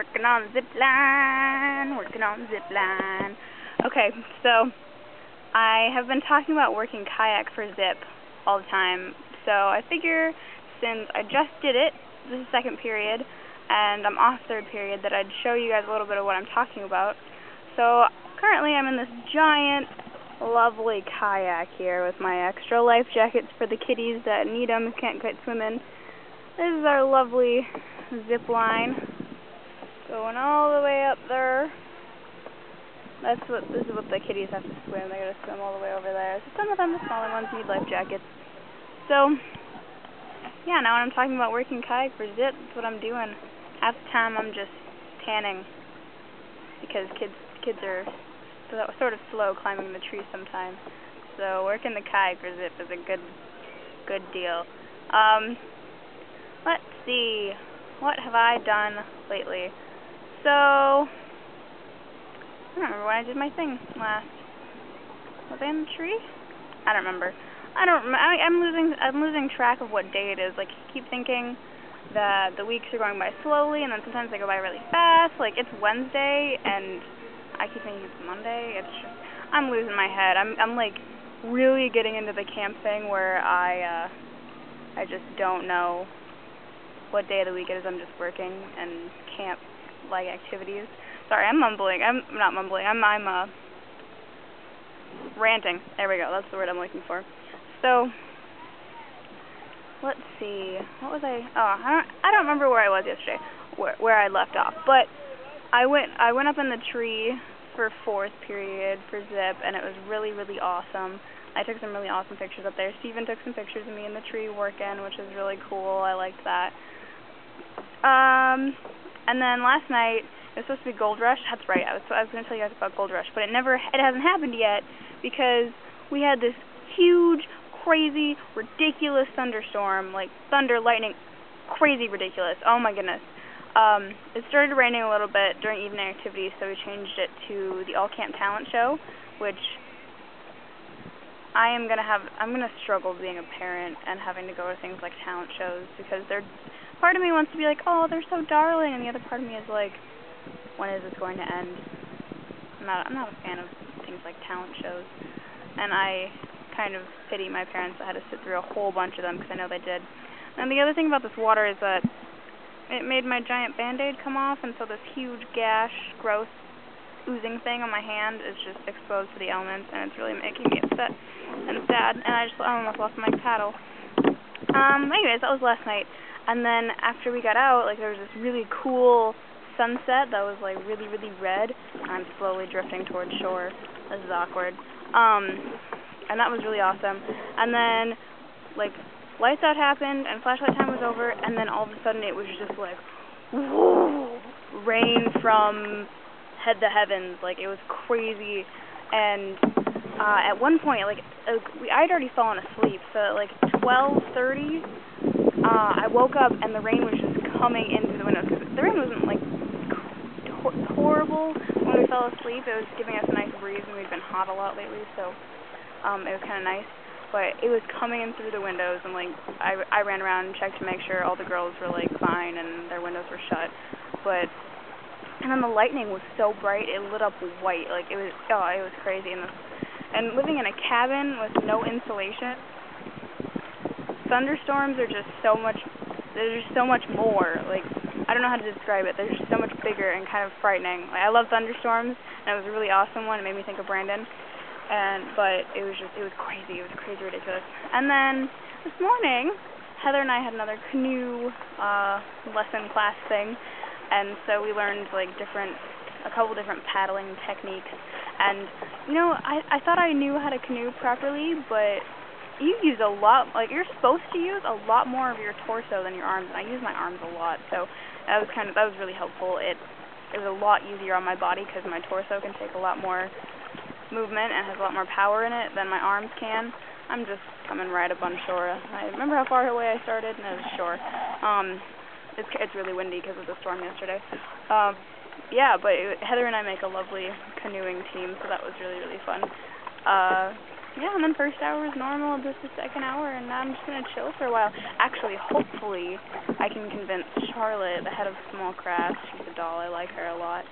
Working on zipline, working on zipline. Okay, so I have been talking about working kayak for zip all the time. So I figure since I just did it, this is second period, and I'm off third period, that I'd show you guys a little bit of what I'm talking about. So currently I'm in this giant, lovely kayak here with my extra life jackets for the kiddies that need them and can't quite swim in. This is our lovely zip line going all the way up there. This is what the kiddies have to swim. They gotta swim all the way over there. So some of them, the smaller ones, need life jackets. So yeah, now when I'm talking about working kayak for zip, that's what I'm doing. Half the time I'm just tanning because kids are sort of slow climbing the trees sometimes. So working the kayak for zip is a good deal. Let's see, what have I done lately? So I don't remember when I did my thing last. Was I in the tree? I don't remember. I'm losing track of what day it is. Like, I keep thinking that the weeks are going by slowly, and then sometimes they go by really fast. Like, it's Wednesday, and I keep thinking it's Monday. It's just, I'm losing my head. I'm like really getting into the camp thing where I just don't know what day of the week it is. I'm just working and camp like activities. Sorry, I'm mumbling. I'm not mumbling. I'm ranting. There we go. That's the word I'm looking for. So let's see. What was I? Oh, I don't remember where I was yesterday. Where I left off. But I went up in the tree for fourth period for zip, and it was really awesome. I took some really awesome pictures up there. Steven took some pictures of me in the tree working, which was really cool. I liked that. And then last night, it was supposed to be Gold Rush. That's right, I was going to tell you guys about Gold Rush, but it hasn't happened yet because we had this huge, crazy, ridiculous thunderstorm, like thunder, lightning, crazy ridiculous. Oh my goodness. It started raining a little bit during evening activities, so we changed it to the all-camp talent show, which I'm gonna struggle being a parent and having to go to things like talent shows because part of me wants to be like, oh, they're so darling, and the other part of me is like, when is this going to end? I'm not a fan of things like talent shows, and I kind of pity my parents that had to sit through a whole bunch of them because I know they did. And the other thing about this water is that it made my giant Band-Aid come off, and so this huge gash, gross, oozing thing on my hand is just exposed to the elements, and it's really making me upset and sad, and I almost lost my paddle. Anyways, that was last night, and then after we got out, like, there was this really cool sunset that was, like, really red, and I'm slowly drifting towards shore. This is awkward. And that was really awesome. And then, like, lights out happened, and flashlight time was over, and then all of a sudden it was just like, whoo, rain from head to heavens. Like, it was crazy. And at one point, like, I'd already fallen asleep, so at like 12:30, I woke up and the rain was just coming in through the windows. Because the rain wasn't like horrible when we fell asleep. It was giving us a nice breeze, and we'd been hot a lot lately, so it was kind of nice. But it was coming in through the windows, and like I ran around and checked to make sure all the girls were like fine and their windows were shut. And then the lightning was so bright it lit up white. Like, it was crazy. And living in a cabin with no insulation, thunderstorms are just so much. There's just so much more. Like, I don't know how to describe it. They're just so much bigger and kind of frightening. Like, I love thunderstorms, and it was a really awesome one. It made me think of Brandon. But it was crazy. It was crazy ridiculous. And then this morning, Heather and I had another canoe lesson class thing, and so we learned like a couple different paddling techniques. And you know, I thought I knew how to canoe properly, but you use a lot. Like, you're supposed to use a lot more of your torso than your arms, and I use my arms a lot. So that was really helpful. It was a lot easier on my body because my torso can take a lot more movement and has a lot more power in it than my arms can. I'm just coming right up on shore. I remember how far away I started, and it was shore. It's really windy because of the storm yesterday. Heather and I make a lovely canoeing team, so that was really fun. Yeah, and then first hour was normal, just the second hour, and now I'm just going to chill for a while. Actually, hopefully, I can convince Charlotte, the head of Small Craft, she's a doll, I like her a lot,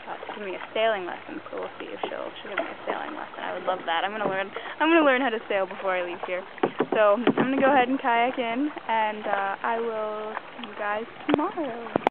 to give me a sailing lesson, so we'll see if she'll give me a sailing lesson. I would love that. I'm gonna learn how to sail before I leave here. So I'm gonna go ahead and kayak in, and I will see you guys tomorrow.